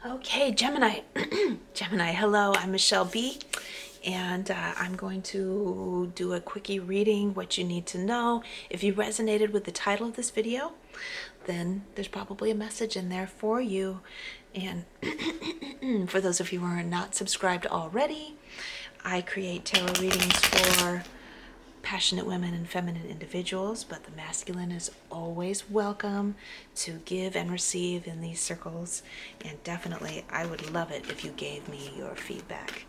Okay, Gemini. Gemini, hello, I'm Michelle B. And I'm going to do a quickie reading, what you need to know. If you resonated with the title of this video, then there's probably a message in there for you. And for those of you who are not subscribed already, I create tarot readings for passionate women and feminine individuals, but the masculine is always welcome to give and receive in these circles. And definitely, I would love it if you gave me your feedback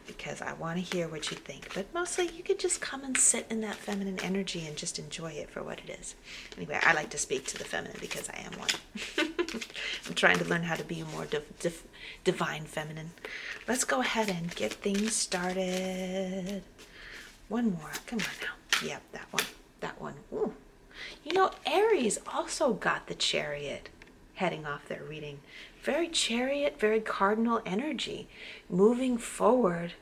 because I want to hear what you think. But mostly, you could just come and sit in that feminine energy and just enjoy it for what it is. Anyway, I like to speak to the feminine because I am one. I'm trying to learn how to be a more divine feminine. Let's go ahead and get things started. One more. Come on now. Yep, that one. That one. Ooh. You know, Aries also got the Chariot heading off their reading. Very Chariot, very cardinal energy. Moving forward.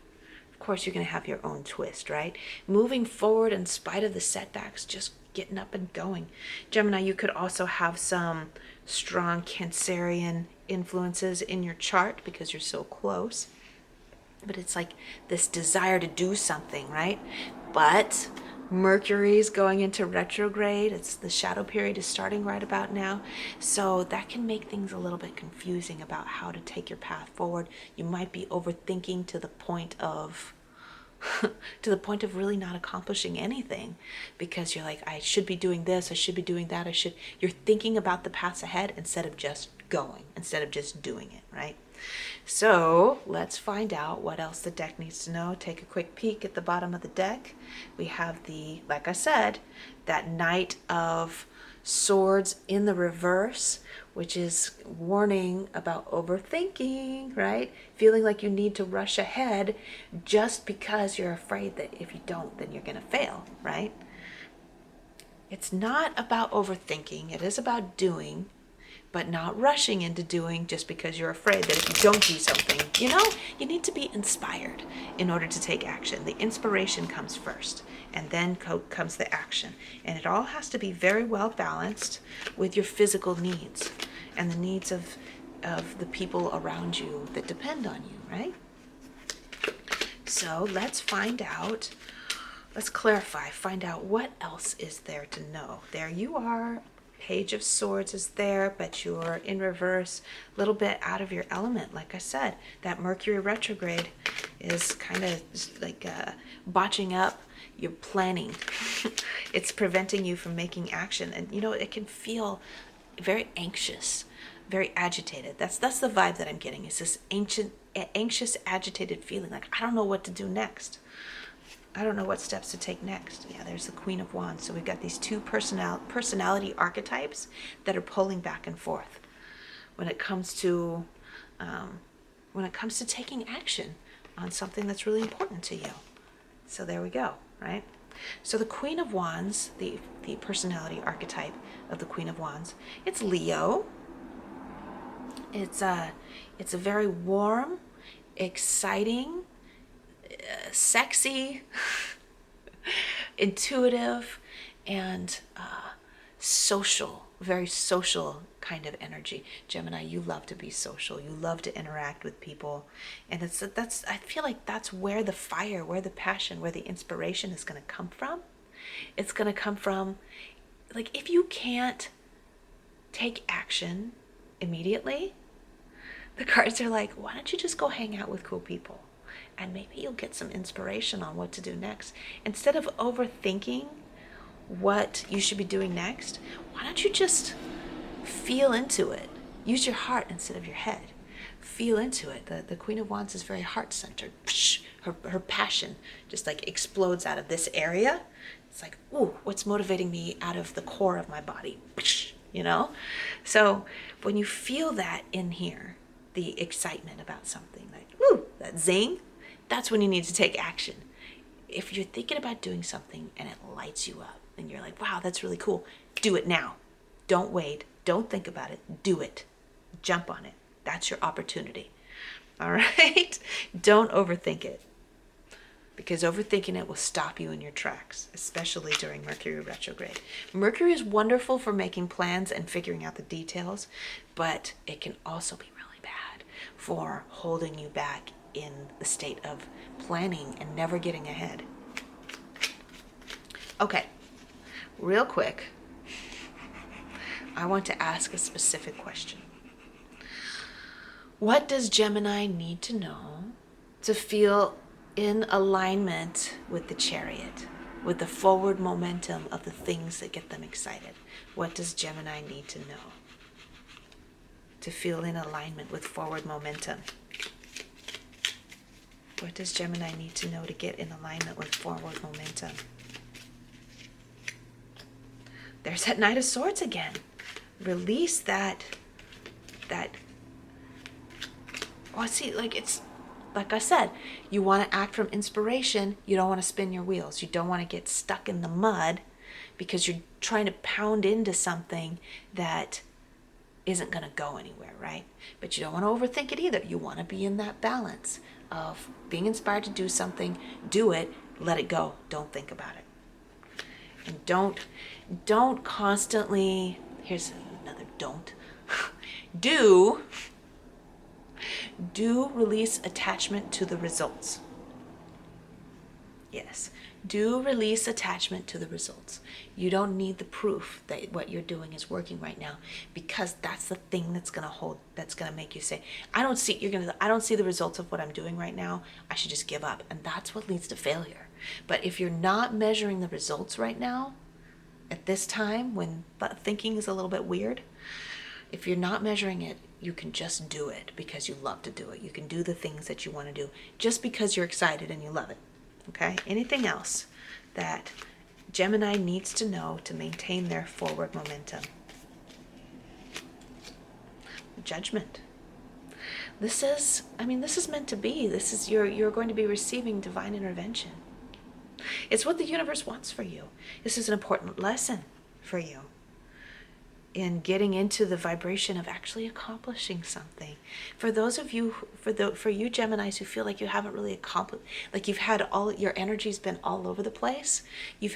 Of course, you're going to have your own twist, right? Moving forward in spite of the setbacks, just getting up and going. Gemini, you could also have some strong Cancerian influences in your chart because you're so close. But it's like this desire to do something, right? But Mercury's going into retrograde. It's the shadow period is starting right about now. So that can make things a little bit confusing about how to take your path forward. You might be overthinking to the point of really not accomplishing anything because you're like, I should be doing this, I should be doing that, you're thinking about the paths ahead instead of just going, instead of just doing it, right? So let's find out what else the deck needs to know. Take a quick peek at the bottom of the deck. We have the, like I said, that Knight of Swords in the reverse, which is warning about overthinking, right? Feeling like you need to rush ahead just because you're afraid that if you don't, then you're going to fail, right? It's not about overthinking. It is about doing, but not rushing into doing just because you're afraid that if you don't do something, you need to be inspired in order to take action. The inspiration comes first, and then comes the action. And it all has to be very well balanced with your physical needs and the needs of the people around you that depend on you, right? So let's find out. Let's clarify, find out what else is there to know. There you are. Page of Swords is there, but you're in reverse, a little bit out of your element. Like I said, that Mercury retrograde is kind of like botching up your planning. It's preventing you from making action. And, it can feel very anxious, very agitated. That's the vibe that I'm getting. It's this anxious, agitated feeling like, I don't know what to do next. I don't know what steps to take next. Yeah, there's the Queen of Wands. So we've got these two personality archetypes that are pulling back and forth when it comes to taking action on something that's really important to you. So there we go, right? So the Queen of Wands, the personality archetype of the Queen of Wands, it's Leo. It's a very warm, exciting, sexy, intuitive, and social, very social kind of energy. Gemini, you love to be social. You love to interact with people, and I feel like that's where the fire, where the passion, where the inspiration is going to come from. It's going to come from, like, if you can't take action immediately, the cards are like, why don't you just go hang out with cool people? And maybe you'll get some inspiration on what to do next. Instead of overthinking what you should be doing next, why don't you just feel into it? Use your heart instead of your head. Feel into it. The Queen of Wands is very heart-centered. Her passion just like explodes out of this area. It's like, ooh, what's motivating me out of the core of my body? So when you feel that in here, the excitement about something, like, woo, that zing, that's when you need to take action. If you're thinking about doing something and it lights you up and you're like, wow, that's really cool, do it now. Don't wait. Don't think about it. Do it. Jump on it. That's your opportunity. All right? Don't overthink it, because overthinking it will stop you in your tracks, especially during Mercury retrograde. Mercury is wonderful for making plans and figuring out the details, but it can also be really bad that for holding you back in the state of planning and never getting ahead. Okay, real quick, I want to ask a specific question. What does Gemini need to know to feel in alignment with the Chariot, with the forward momentum of the things that get them excited? What does Gemini need to know to feel in alignment with forward momentum? What does Gemini need to know to get in alignment with forward momentum? There's that Knight of Swords again. Release that. Oh, see, it's like I said, you want to act from inspiration. You don't want to spin your wheels. You don't want to get stuck in the mud because you're trying to pound into something that isn't going to go anywhere, right? But you don't want to overthink it either. You want to be in that balance of being inspired to do something, do it, let it go. Don't think about it. And don't constantly, here's another don't. Do release attachment to the results. Yes, do release attachment to the results. You don't need the proof that what you're doing is working right now, because that's the thing that's going to make you say, I don't see the results of what I'm doing right now. I should just give up. And that's what leads to failure. But if you're not measuring the results right now, at this time when thinking is a little bit weird, if you're not measuring it, you can just do it because you love to do it. You can do the things that you want to do just because you're excited and you love it. Okay? Anything else that Gemini needs to know to maintain their forward momentum? Judgment. This is meant to be. This is you're going to be receiving divine intervention. It's what the universe wants for you. This is an important lesson for you in getting into the vibration of actually accomplishing something. For those of you, for you Geminis who feel like you haven't really accomplished, like you've had all your energy's been all over the place. You've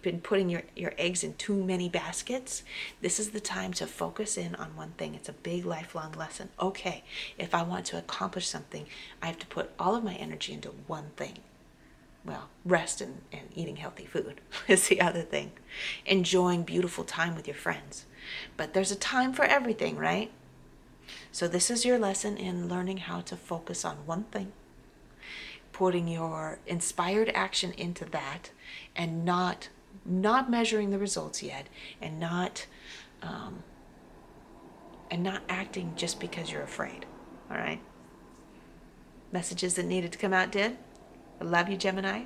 been putting your eggs in too many baskets. This is the time to focus in on one thing. It's a big lifelong lesson. Okay, if I want to accomplish something, I have to put all of my energy into one thing. Well, rest and eating healthy food is the other thing. Enjoying beautiful time with your friends. But there's a time for everything, right? So this is your lesson in learning how to focus on one thing, putting your inspired action into that, and not measuring the results yet, and not acting just because you're afraid. All right? Messages that needed to come out did. I love you, Gemini.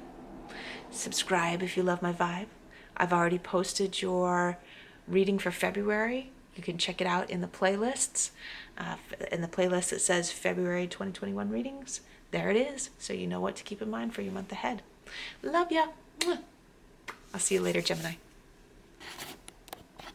Subscribe if you love my vibe. I've already posted your reading for February. You can check it out in the playlists. In the playlist it says February 2021 readings. There it is. So you know what to keep in mind for your month ahead. Love ya. I'll see you later, Gemini.